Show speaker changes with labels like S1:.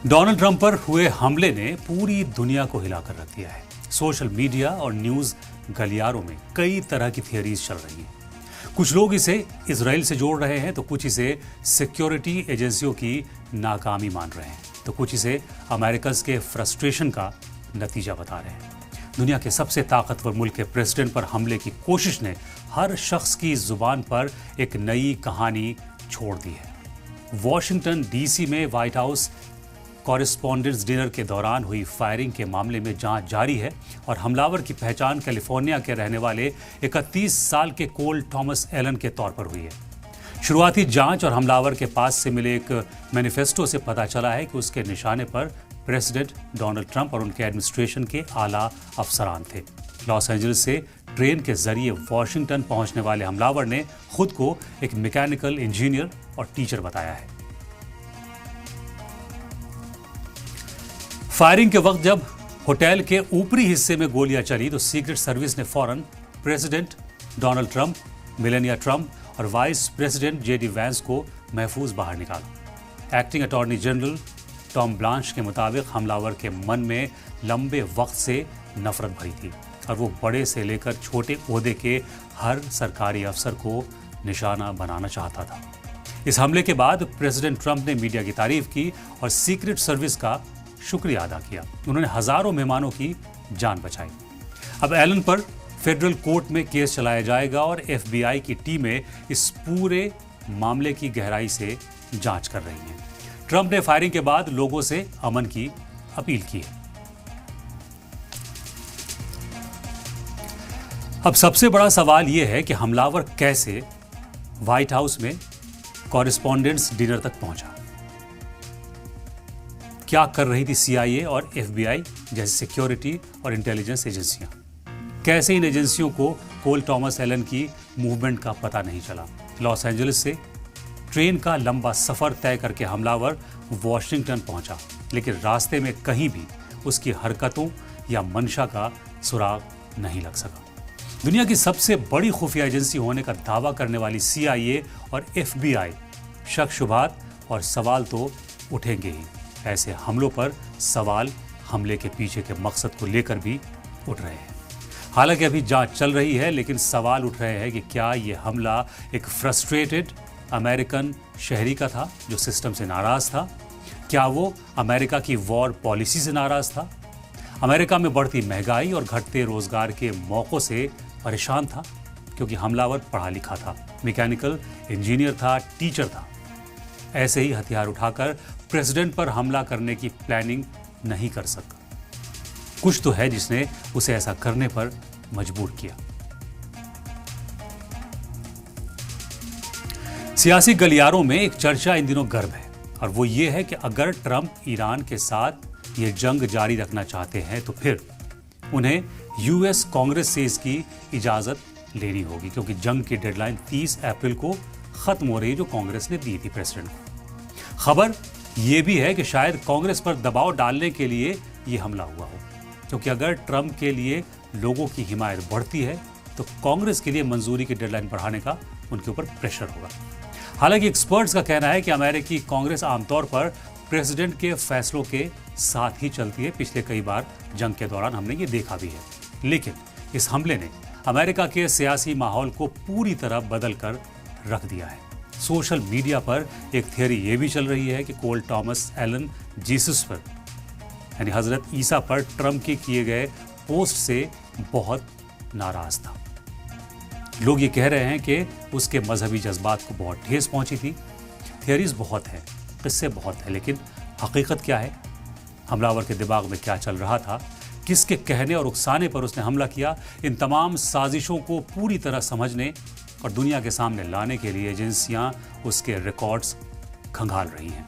S1: Donald Trump पर हुए हमले ने पूरी दुनिया को हिलाकर रख दिया है। सोशल मीडिया और न्यूज गलियारों में कई तरह की थियरीज चल रही हैं। कुछ लोग इसे इजराइल से जोड़ रहे हैं, तो कुछ इसे सिक्योरिटी एजेंसियों की नाकामी मान रहे हैं, तो कुछ इसे अमेरिकन्स के फ्रस्ट्रेशन का नतीजा बता रहे हैं। दुनिया के सबसे ताकतवर मुल्क के प्रेसिडेंट पर हमले की कोशिश ने हर शख्स की जुबान पर एक नई कहानी छोड़ दी है। वॉशिंगटन डीसी में व्हाइट हाउस कॉरेस्पॉन्डेंट्स डिनर के दौरान हुई फायरिंग के मामले में जांच जारी है और हमलावर की पहचान कैलिफोर्निया के रहने वाले 31 साल के कोल थॉमस एलन के तौर पर हुई है। शुरुआती जांच और हमलावर के पास से मिले एक मैनिफेस्टो से पता चला है कि उसके निशाने पर प्रेसिडेंट डोनाल्ड ट्रंप और उनके एडमिनिस्ट्रेशन के आला अफसरान थे। लॉस एंजलिस से ट्रेन के जरिए वॉशिंगटन पहुंचने वाले हमलावर ने खुद को एक मैकेनिकल इंजीनियर और टीचर बताया है। फायरिंग के वक्त जब होटल के ऊपरी हिस्से में गोलियां चली तो सीक्रेट सर्विस ने फौरन president Donald Trump, Melania Trump और वाइस प्रेसिडेंट जेडी वैंस को महफूज बाहर निकाला। Acting attorney general Tom blanch के मुताबिक हमलावर के मन में लंबे वक्त से नफरत भरी थी और वो बड़े से लेकर छोटे ओहदे के हर सरकारी अफसर को निशाना बनाना चाहता था। इस हमले के बाद प्रेसिडेंट ट्रंप ने मीडिया की तारीफ की और सीक्रेट सर्विस का शुक्रिया अदा किया। उन्होंने हजारों मेहमानों की जान बचाई। अब एलन पर फेडरल कोर्ट में केस चलाया जाएगा और FBI की टीमें इस पूरे मामले की गहराई से जांच कर रही हैं। ट्रंप ने फायरिंग के बाद लोगों से अमन की अपील की है। अब सबसे बड़ा सवाल यह है कि हमलावर कैसे व्हाइट हाउस में कॉरेस्पॉन्डेंट्स डिनर तक पहुंचा। क्या कर रही थी CIA और FBI जैसी सिक्योरिटी और इंटेलिजेंस एजेंसियां। कैसे इन एजेंसियों को कोल थॉमस एलन की मूवमेंट का पता नहीं चला। लॉस एंजलिस से ट्रेन का लंबा सफर तय करके हमलावर वॉशिंगटन पहुंचा, लेकिन रास्ते में कहीं भी उसकी हरकतों या मंशा का सुराग नहीं लग सका। दुनिया की सबसे बड़ी खुफिया एजेंसी होने का दावा करने वाली CIA और FBI, शक शुबहात और सवाल तो उठेंगे ही। ऐसे हमलों पर सवाल हमले के पीछे के मकसद को लेकर भी उठ रहे हैं। हालांकि अभी जांच चल रही है, लेकिन सवाल उठ रहे हैं कि क्या यह हमला एक फ्रस्ट्रेटेड अमेरिकन शहरी का था जो सिस्टम से नाराज था। क्या वो अमेरिका की वॉर पॉलिसी से नाराज था, अमेरिका में बढ़ती महंगाई और घटते रोजगार के मौकों से परेशान था, क्योंकि हमलावर पढ़ा लिखा था, मैकेनिकल इंजीनियर था, टीचर था। ऐसे ही हथियार उठाकर प्रेसिडेंट पर हमला करने की प्लानिंग नहीं कर सका। कुछ तो है जिसने उसे ऐसा करने पर मजबूर किया। सियासी गलियारों में एक चर्चा इन दिनों गर्म है और वो ये है कि अगर ट्रंप ईरान के साथ ये जंग जारी रखना चाहते हैं तो फिर उन्हें US कांग्रेस से इसकी इजाजत लेनी होगी, क्योंकि जंग की डेडलाइन 30 अप्रैल को खत्म हो रही है जो कांग्रेस ने दी थी प्रेसिडेंट को। खबर यह भी है कि शायद कांग्रेस पर दबाव डालने के लिए यह हमला हुआ हो, क्योंकि अगर ट्रंप के लिए लोगों की हिमायत बढ़ती है तो कांग्रेस के लिए मंजूरी की डेडलाइन बढ़ाने का उनके ऊपर प्रेशर होगा। हालांकि एक्सपर्ट्स का कहना है कि अमेरिकी कांग्रेस आमतौर पर प्रेसिडेंट के फैसलों के साथ ही चलती है। पिछले कई बार जंग के दौरान हमने ये देखा भी है, लेकिन इस हमले ने अमेरिका के सियासी माहौल को पूरी तरह बदल कर रख दिया है। सोशल मीडिया पर एक थियरी ये भी चल रही है कि कोल थॉमस एलन जीसस पर, यानी हजरत ईसा पर ट्रंप के किए गए पोस्ट से बहुत नाराज था। लोग ये कह रहे हैं कि उसके मजहबी जज्बात को बहुत ठेस पहुंची थी। थियरीज बहुत हैं, किस्से बहुत हैं, लेकिन हकीकत क्या है? हमलावर के दिमाग में क्या चल रहा था? किसके कहने और उकसाने पर उसने हमला किया? इन तमाम साजिशों को पूरी तरह समझने और दुनिया के सामने लाने के लिए एजेंसियां उसके रिकॉर्ड्स खंगाल रही हैं।